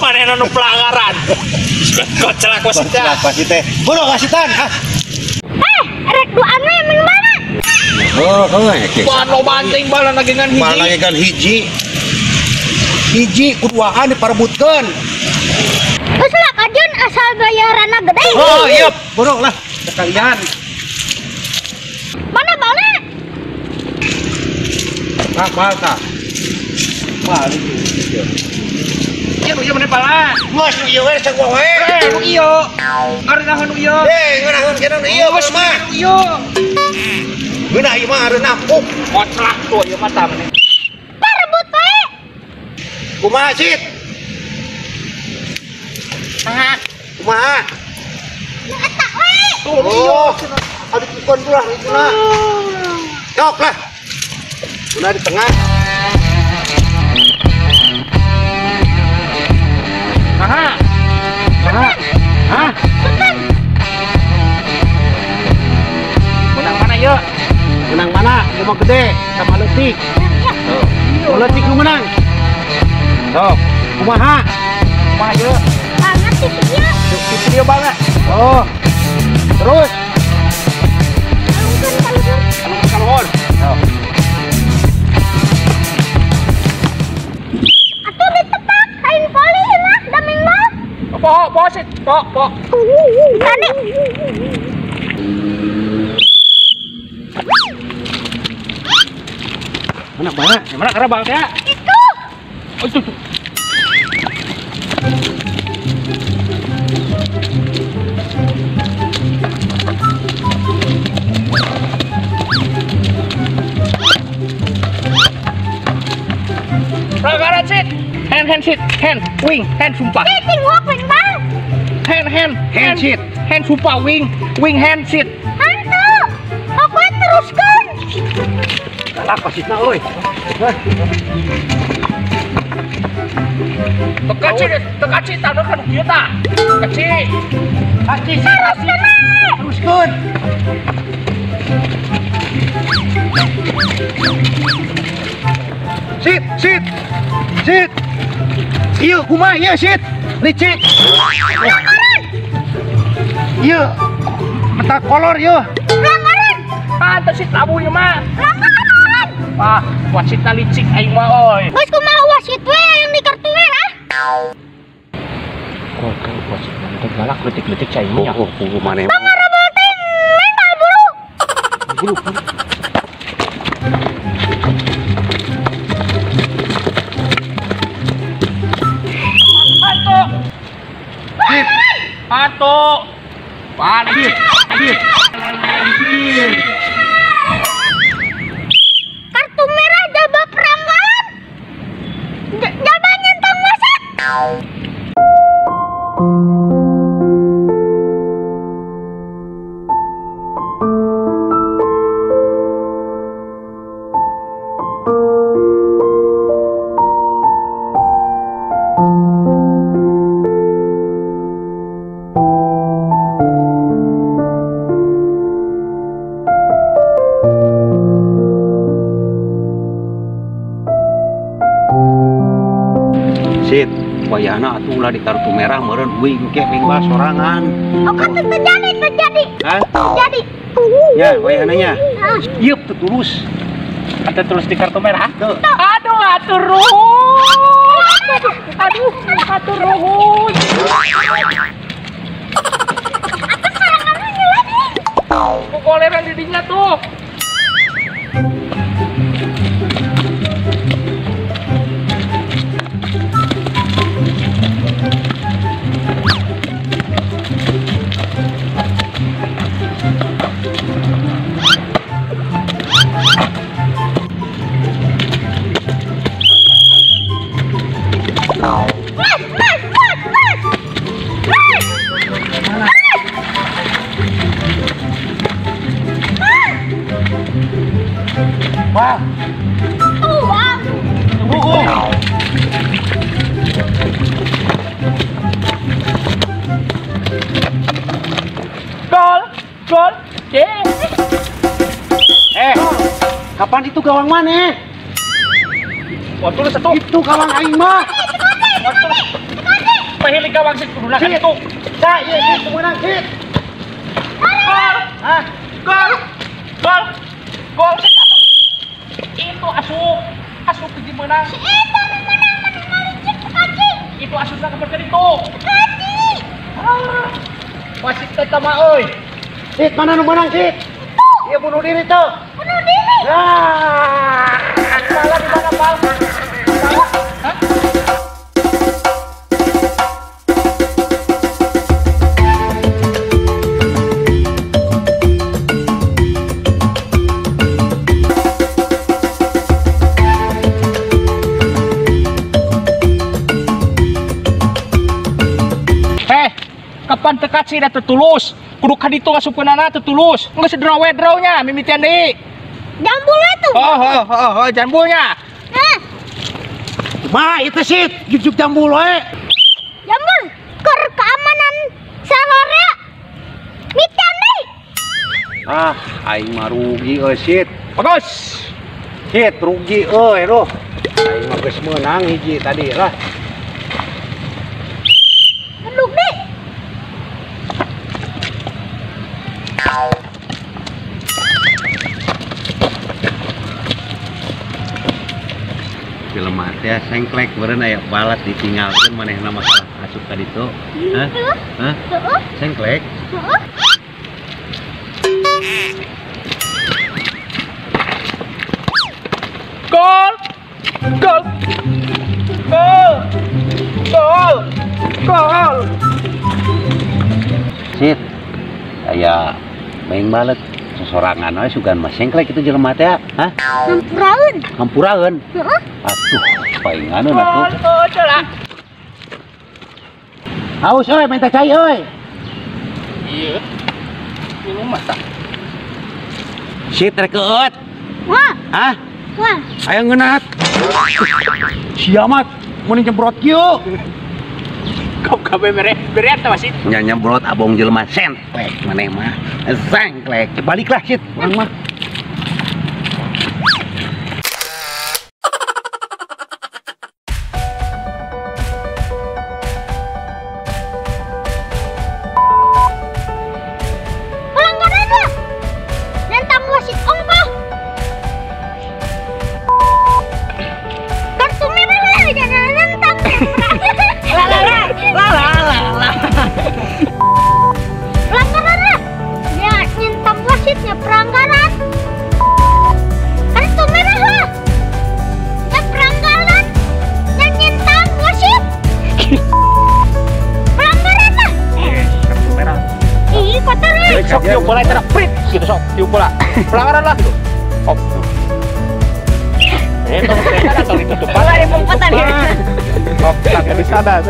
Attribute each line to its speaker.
Speaker 1: Manehna nu pelanggaran. Koclak
Speaker 2: wasit teh. Bodoh wasitan.
Speaker 3: Rek duaan we min mana?
Speaker 1: Pano banting bala nagengan hiji.
Speaker 2: Bala nagengan hiji. Hiji kuduaan diparebutkeun.
Speaker 3: Geus lah kajeun asal bayaranna gede.
Speaker 2: Oh iya, bodoh lah sekalian.
Speaker 3: Mana balik?
Speaker 2: Balta. Balik.
Speaker 1: Iya mana pala?
Speaker 2: Mas nu ieu we cek wae.
Speaker 1: Nu ieu. Areuna nu ieu.
Speaker 2: Ngeunaheun kana nu ieu
Speaker 1: Geus mah. Nu ieu.
Speaker 2: Geunah ieu mah areuna empuk.
Speaker 1: Koclak tuh ieu mah tah maneh.
Speaker 3: Parebut we.
Speaker 2: Kumaha Cid? Kumaha?
Speaker 3: Eta we.
Speaker 1: Tuh nu ieu.
Speaker 2: Adu ikon pulang itu nah. Sok lah. Udah di tengah.
Speaker 1: Menang mana yuk?
Speaker 2: Menang mana? Dia mau gede sama letik. Tuh. Letik lu menang. Sok. Kumaha?
Speaker 1: Kumaha yuk?
Speaker 3: Banget sih dia.
Speaker 1: Video banget.
Speaker 2: Oh. Terus.
Speaker 1: Kalhon.
Speaker 3: Atuh ditepak kain poli mah daming mah.
Speaker 1: Po sit, po.
Speaker 3: Tadi.
Speaker 2: Mana?
Speaker 1: Yang mana karena bang ya?
Speaker 3: Itu.
Speaker 1: Oh itu. Pelanggaran sit. Hand sit, wing, sumpah.
Speaker 3: Sitting walk wing bang.
Speaker 1: Hand sit, hand sumpah, wing, hand sit.
Speaker 3: Hantu. Aku teruskan.
Speaker 2: Galak pasitna euy.
Speaker 1: Tekaci tanah kan kieu tah. Tekaci.
Speaker 2: Teruskeun. Sit. Ieu kumaha ieu sit? Licik. Ieu. Peta kolor ieu.
Speaker 3: Pelanggaran.
Speaker 1: Pantes sit labu ieu mah.
Speaker 3: Pelanggaran.
Speaker 1: Wah, wasitna licik aing mah euy.
Speaker 3: Geus kumaha wasit we yang di kartu merah?
Speaker 1: Kok wasitna teh galak letik-letik cai mah.
Speaker 2: Oh, maneh.
Speaker 3: Pangarabul ting mental buru.
Speaker 2: Bulu.
Speaker 1: Pato. Balik.
Speaker 3: Kartu merah jaba peranggalan. Jaba nyentang wasit.
Speaker 2: Sit, wayahna atuh ulah di kartu merah meureun wing bal sorangan.
Speaker 3: Oh kan terjadi.
Speaker 2: Hah?
Speaker 3: Terjadi.
Speaker 2: Ya, wayahna nya.
Speaker 3: Ah.
Speaker 2: Ieu teu tulus.
Speaker 1: Ada tulis di kartu merah.
Speaker 2: Tuh.
Speaker 1: Aduh, atur ruhun. Atur ruhun. Goleran didinya tuh.
Speaker 2: Wah,
Speaker 1: Gol.
Speaker 2: kapan itu gawang mana?
Speaker 1: Tulis satu.
Speaker 2: Itu gawang aing mah.
Speaker 1: Tulis pahilig gawang sit kudu kan itu.
Speaker 2: Sa, iya, Sid, kumenang, Sid.
Speaker 1: Gol.
Speaker 2: Hah?
Speaker 1: Gol. Gol. Gol. Itu asup pergi menang.
Speaker 3: Si Eta menang malicik kaji.
Speaker 1: Itu asupna keperkan itu.
Speaker 3: Kaji.
Speaker 1: Wasit teh mah euy.
Speaker 2: Sid, mana nu menang, Sid? Dia bunuh diri tuh.
Speaker 3: Bunuh diri.
Speaker 2: Ah,
Speaker 1: Salah di mana, Bang? Salah. Hah? Kapan tekat sih dah tertulus? Kudu kan itu asupeunana tertulus. Geus draw-nya mimitian deui.
Speaker 3: Jambul itu.
Speaker 1: Oh, jambulnya.
Speaker 3: Nah,
Speaker 2: mah itu Sid, juk-juk jambul we.
Speaker 3: jambul. Keur keamanan sahara. Mitian deui.
Speaker 2: Ah, aing mah rugi euy Sid.
Speaker 1: Bagus.
Speaker 2: Sid, rugi euy loh. Aing mah geus meunang hiji tadi lah.
Speaker 3: Duduk deh.
Speaker 2: Film teh sengklek beureun aya balat ditinggalkeun manehna masalah asup ka ditu. Hah? Hah?
Speaker 3: Heeh.
Speaker 2: Sengklek.
Speaker 3: Heeh.
Speaker 1: Gol. Gol. Gol. Gol. Gol.
Speaker 2: Sid, aya main balet sosorangan we sugan mah sengklek itu jelema teh. Hah?
Speaker 3: Ngampuraeun.
Speaker 2: Hampuraeun.
Speaker 3: Heeh.
Speaker 2: Atuh, painganeun
Speaker 1: Gol.
Speaker 2: atuh.
Speaker 1: Oh, celah.
Speaker 2: Haus euy, minta cai euy.
Speaker 1: Iya. Minum mata.
Speaker 2: Sid rek keut.
Speaker 3: Wah,
Speaker 2: Hah?
Speaker 3: wah.
Speaker 2: Aya ngeunat. Siamat, mun nyemprot kieu.
Speaker 1: Kau kabeh bere eta wasit.
Speaker 2: Nya nyemprot abong jelema sengklek maneh mah. Sengklek. Baliklah Sid, urang mah.
Speaker 3: Pelanggaran lah. Nentang wasit ongkoh. Kartu merah lah jangan nentang. Pelanggaran lah. Ya nentang wasitnya pelanggaran. Kartu merah lah. Ya pelanggaran. Ya nentang wasit. Pelanggaran lah.
Speaker 1: Kartu merah.
Speaker 3: Ih kotor lah.
Speaker 1: Sok tiup bola eta prit gitu sok tiup bola. Pelanggaran lah gitu. Oh. Tong teh atau ditutup. Bola di pungkutan ya. Oh, tak bisa dah.